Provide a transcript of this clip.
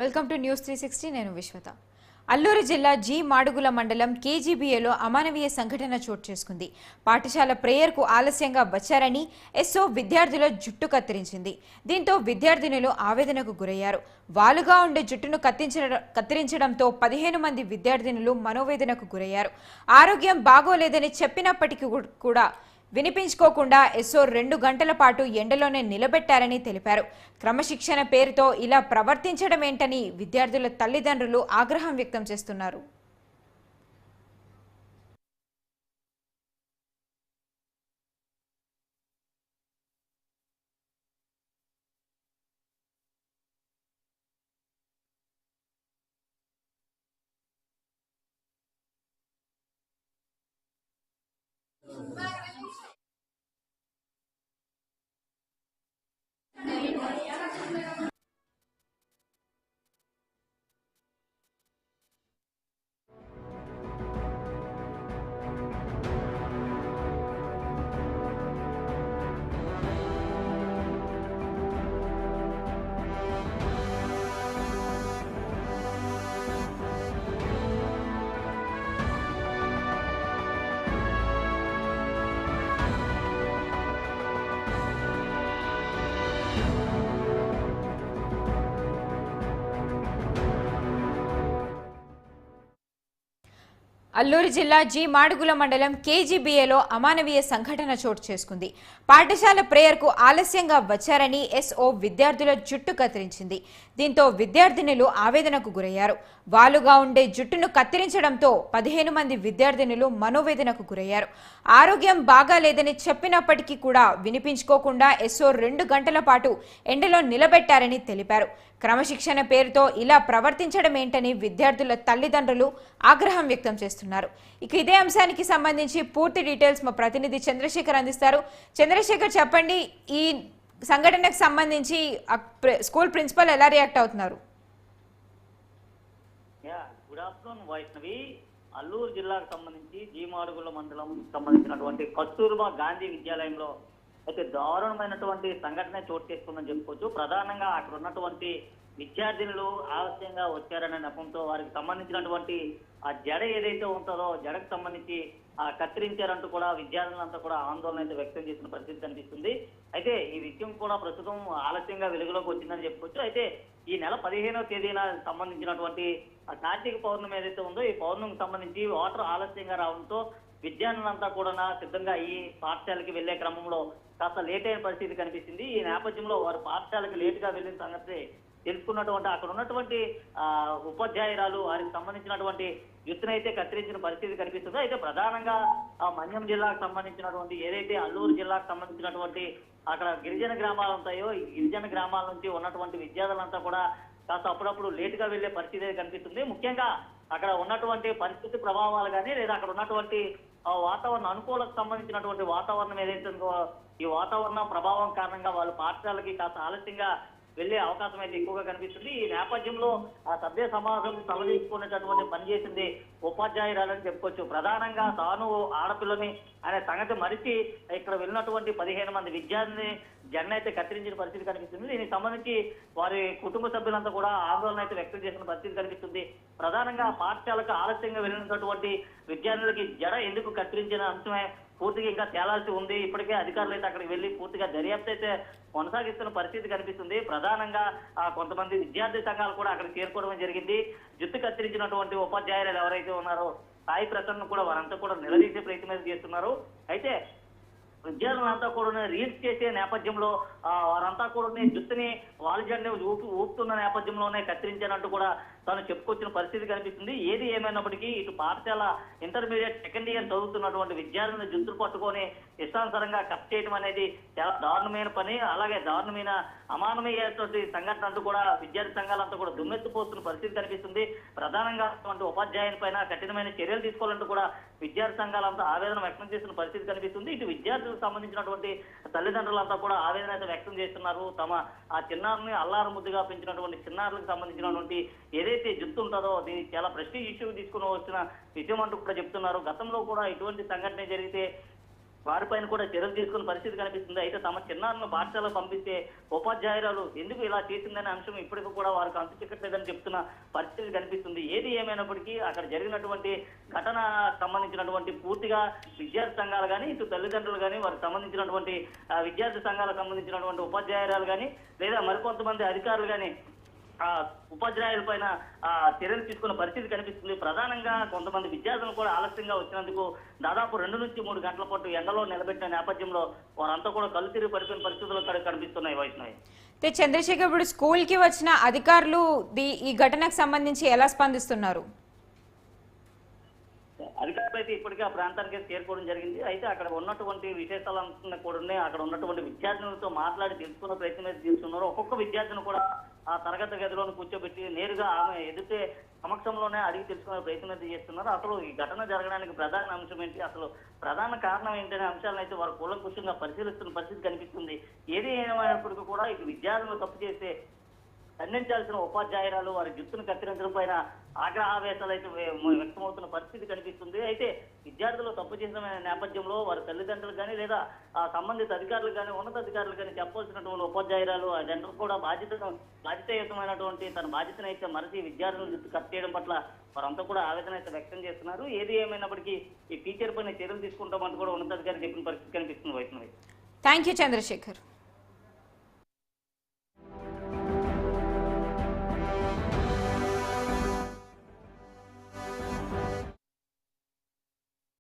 Welcome to news 360 నేను విశ్వత. అల్లూరు జిల్లా G Madugula మండలం కేజీబీఏలో అమానవీయ సంఘటన చోటు చేసుకుంది. పాఠశాల ప్రేయర్కు ఆలస్యంగా వచ్చారని ఎస్ఓ విద్యార్థుల జుట్టు కత్తిరించింది. దీంతో విద్యార్థినులు ఆవేదనకు గురయ్యారు. వాలుగా ఉండే జుట్టును కత్తిరించడంతో 15 మంది విద్యార్థినులు మనోవేదనకు గురయ్యారు. ఆరోగ్యం బాగోలేదని చెప్పినప్పటికీ కూడా వినిపించుకోకుండా ఎస్ఓ 2 గంటల పాటు ఎండలోనే నిలబెట్టారని తెలిపారు. క్రమశిక్షణ పేరుతో ఇలా ప్రవర్తించడం ఏంటని విద్యార్థుల తల్లిదండ్రులు ఆగ్రహం వ్యక్తం చేస్తున్నారు. అల్లూరు జిల్లా జి మాడుగుల మండలం కేజీబీఏలో అమానవీయ సంఘటన చోటు చేసుకుంది. పాఠశాల ప్రేయర్కు ఆలస్యంగా వచ్చారని ఎస్ఓ విద్యార్థుల జుట్టు కత్తిరించింది. దీంతో విద్యార్థినులు ఆవేదనకు గురయ్యారు. వాలుగా ఉండే జుట్టును కత్తిరించడంతో 15 మంది విద్యార్థినులు మనోవేదనకు గురయ్యారు. ఆరోగ్యం బాగాలేదని చెప్పినప్పటికీ కూడా వినిపించుకోకుండా ఎస్ఓ 2 గంటల పాటు ఎండలో నిలబెట్టారని తెలిపారు. క్రమశిక్షణ పేరుతో ఇలా ప్రవర్తించడం ఏంటని విద్యార్థుల తల్లిదండ్రులు ఆగ్రహం వ్యక్తం చేస్తున్నారు. ఇక ఇదే అంశానికి సంబంధించి పూర్తి డీటెయిల్స్ మా ప్రతినిధి చంద్రశేఖర్ అందిస్తారు. చంద్రశేఖర్, చెప్పండి, ఈ సంఘటనకు సంబంధించి స్కూల్ ప్రిన్సిపల్ ఎలా రియాక్ట్ అవుతున్నారు? Good afternoon Vaishnavi. అల్లూరు జిల్లాకు సంబంధించి జీమాడుగుల మండలం సంబంధించినటువంటి కస్తూర్బా గాంధీ విద్యాలయంలో అయితే దారుణమైనటువంటి సంఘటన చోటు చేసుకుందని చెప్పుకోవచ్చు. ప్రధానంగా అక్కడ ఉన్నటువంటి విద్యార్థినులు ఆలస్యంగా వచ్చారనే నెపంతో వారికి సంబంధించినటువంటి ఆ జడ ఏదైతే ఉంటుందో జడకు సంబంధించి కత్తిరించారంటూ కూడా విద్యార్థులంతా కూడా ఆందోళన అయితే వ్యక్తం చేసిన పరిస్థితి కనిపిస్తుంది. అయితే ఈ విషయం కూడా ప్రస్తుతం ఆలస్యంగా వెలుగులోకి వచ్చిందని చెప్పుకోవచ్చు. అయితే ఈ నెల 15వ తేదీన సంబంధించినటువంటి కార్తీక పౌర్ణమి ఏదైతే ఉందో ఈ పౌర్ణమికి సంబంధించి వాటర్ ఆలస్యంగా రావడంతో విద్యార్థులంతా కూడా సిద్ధంగా ఈ పాఠశాలకి వెళ్లే క్రమంలో కాస్త లేట్ అయిన పరిస్థితి కనిపిస్తుంది. ఈ నేపథ్యంలో వారు పాఠశాలకు లేటుగా వెళ్ళిన సంగతి తెలుసుకున్నటువంటి అక్కడ ఉన్నటువంటి ఉపాధ్యాయురాలు వారికి సంబంధించినటువంటి జుట్టునైతే కత్తిరించిన పరిస్థితి కనిపిస్తుంది. అయితే ప్రధానంగా మన్యం జిల్లాకు సంబంధించినటువంటి ఏదైతే అల్లూరు జిల్లాకు సంబంధించినటువంటి అక్కడ గిరిజన గ్రామాలు ఉంటాయో ఈ గిరిజన గ్రామాల నుంచి ఉన్నటువంటి విద్యార్థులంతా కూడా కాస్త అప్పుడప్పుడు లేటుగా వెళ్లే పరిస్థితి కనిపిస్తుంది. ముఖ్యంగా అక్కడ ఉన్నటువంటి పరిస్థితి ప్రభావాలు కానీ లేదా అక్కడ ఉన్నటువంటి వాతావరణ అనుకూలకు సంబంధించినటువంటి వాతావరణం ఏదైతే ఉందో ఈ వాతావరణం ప్రభావం కారణంగా వాళ్ళు పాఠశాలకి కాస్త ఆలస్యంగా వెళ్లే అవకాశం అయితే ఎక్కువగా కనిపిస్తుంది. ఈ నేపథ్యంలో ఆ సభ్య సమాజం తలదీసుకునేటటువంటి పనిచేసింది ఉపాధ్యాయురాలని చెప్పుకోవచ్చు. ప్రధానంగా తాను ఆడపిల్లని అనే సంగతి మరిచి ఇక్కడ వెళ్ళినటువంటి 15 మంది విద్యార్థిని జెండా అయితే కత్తిరించిన పరిస్థితి కనిపిస్తుంది. దీనికి సంబంధించి వారి కుటుంబ సభ్యులంతా కూడా ఆందోళన అయితే వ్యక్తం చేసిన పరిస్థితి కనిపిస్తుంది. ప్రధానంగా పాఠశాలకు ఆలస్యంగా వెళ్ళినటువంటి విద్యార్థులకి జడ ఎందుకు కత్తిరించిన అంశమే పూర్తిగా ఇంకా తేలాల్సి ఉంది. ఇప్పటికే అధికారులు అయితే అక్కడికి వెళ్లి పూర్తిగా దర్యాప్తు అయితే కొనసాగిస్తున్న పరిస్థితి కనిపిస్తుంది. ప్రధానంగా కొంతమంది విద్యార్థి సంఘాలు కూడా అక్కడికి చేరుకోవడం జరిగింది. జుట్టు కత్తిరించినటువంటి ఉపాధ్యాయులు ఎవరైతే ఉన్నారో సాయి ప్రసన్న కూడా వారంతా కూడా నిలదీసే ప్రయత్నం చేస్తున్నారు. అయితే విద్యార్థులంతా కూడా రీల్స్ చేసే నేపథ్యంలో వారంతా కూడా జుట్టుని వాళ్ళ జెండా ఊపుతున్న నేపథ్యంలోనే కత్తిరించారంటూ కూడా తాను చెప్పుకొచ్చిన పరిస్థితి కనిపిస్తుంది. ఏది ఏమైనప్పటికీ ఇటు పాఠశాల ఇంటర్మీడియట్ సెకండ్ ఇయర్ చదువుతున్నటువంటి విద్యార్థులను జుట్టులు పట్టుకొని ఇష్టానుసారంగా కట్ చేయడం అనేది చాలా దారుణమైన పని. అలాగే దారుణమైన అమానవీయటువంటి సంఘటన అంటూ కూడా విద్యార్థి సంఘాలంతా కూడా దుమ్మెత్తిపోతున్న పరిస్థితి కనిపిస్తుంది. ప్రధానంగా అటువంటి ఉపాధ్యాయుని పైన కఠినమైన చర్యలు తీసుకోవాలంటూ కూడా విద్యార్థి సంఘాలంతా ఆవేదన వ్యక్తం చేస్తున్న పరిస్థితి కనిపిస్తుంది. ఇటు విద్యార్థులకు సంబంధించినటువంటి తల్లిదండ్రులంతా కూడా ఆవేదన అయితే వ్యక్తం చేస్తున్నారు. తమ ఆ చిన్నారుని అల్లారు ముద్దుగా పెంచినటువంటి చిన్నారులకు సంబంధించినటువంటి ఏదైతే జుట్టు ఉంటుందో దీన్ని చాలా ప్రెస్టీజ్ ఇష్యూ తీసుకుని వచ్చిన విషయం అంటూ కూడా చెప్తున్నారు. గతంలో కూడా ఇటువంటి సంఘటన జరిగితే వారిపైన కూడా చర్యలు తీసుకున్న పరిస్థితి కనిపిస్తుంది. అయితే తమ చిన్నారులను పాఠశాలకు పంపిస్తే ఉపాధ్యాయురాలు ఎందుకు ఇలా చేసిందనే అంశం ఇప్పటికీ కూడా వారికి అంతు చిక్కట్లేదని చెప్తున్న పరిస్థితి కనిపిస్తుంది. ఏది ఏమైనప్పటికీ అక్కడ జరిగినటువంటి ఘటన సంబంధించినటువంటి పూర్తిగా విద్యార్థి సంఘాలు కానీ, ఇటు తల్లిదండ్రులు కానీ, వారికి సంబంధించినటువంటి విద్యార్థి సంఘాలకు సంబంధించినటువంటి ఉపాధ్యాయురాలు కానీ, లేదా మరికొంతమంది అధికారులు కానీ ఉపాధ్యాయుల పైన చర్యలు తీసుకున్న పరిస్థితి కనిపిస్తుంది. ప్రధానంగా కొంతమంది విద్యార్థులు కూడా ఆలస్యంగా వచ్చినందుకు దాదాపు 2 నుంచి 3 గంటల పాటు ఎండలో నిలబెట్టిన నేపథ్యంలో వారంతా కూడా కళ్ళు తిరిగి పడిపోయిన పరిస్థితులు కనిపిస్తున్నాయి. వైష్ణవి, అయితే చంద్రశేఖర్, ఇప్పుడు స్కూల్ కి వచ్చిన అధికారులు ఈ ఘటనకు సంబంధించి ఎలా స్పందిస్తున్నారు? అధికారులు అయితే ఇప్పటికే ఆ ప్రాంతానికి చేరుకోవడం జరిగింది. అయితే అక్కడ ఉన్నటువంటి విశేషాలన్నీ కూడా ఉన్నాయి. అక్కడ ఉన్నటువంటి విద్యార్థులతో మాట్లాడి తెలుసుకున్న ప్రయత్నం అయితే చేస్తున్నారు. ఒక్కొక్క విద్యార్థిని కూడా ఆ తరగతి గదిలోని కూర్చోబెట్టి నేరుగా ఆమె ఎదుటే సమక్షంలోనే అడిగి తెలుసుకునే ప్రయత్నం అయితే చేస్తున్నారు. అసలు ఈ ఘటన జరగడానికి ప్రధాన అంశం ఏంటి, అసలు ప్రధాన కారణం ఏంటనే అంశాలను అయితే వారు కూలంకుషంగా పరిశీలిస్తున్న పరిస్థితి కనిపిస్తుంది. ఏది ఏమైనప్పటికీ కూడా ఇటు విద్యార్థులు తప్పు చేస్తే ఖండించాల్సిన ఉపాధ్యాయురాలు వారి జుట్టును కత్తిరించడం పైన ఆగ్రహావేశాలు అయితే వ్యక్తమవుతున్న పరిస్థితి కనిపిస్తుంది. అయితే విద్యార్థులు తప్పు చేసిన నేపథ్యంలో వారి తల్లిదండ్రులు కానీ, లేదా సంబంధిత అధికారులు కానీ, ఉన్నతాధికారులు కానీ చెప్పాల్సినటువంటి ఉపాధ్యాయురాలు అదంతా కూడా బాధ్యతాయుతమైనటువంటి తన బాధ్యతను అయితే మరచి విద్యార్థులను జుట్టు కట్ చేయడం పట్ల వారంతా కూడా ఆవేదన అయితే వ్యక్తం చేస్తున్నారు. ఏది ఏమైనప్పటికీ ఈ టీచర్ పైన చర్యలు తీసుకుంటామంటూ కూడా ఉన్నతాధికారి చెప్పిన పరిస్థితి కనిపిస్తుంది. Vaishnavi, thank you Chandrasekhar.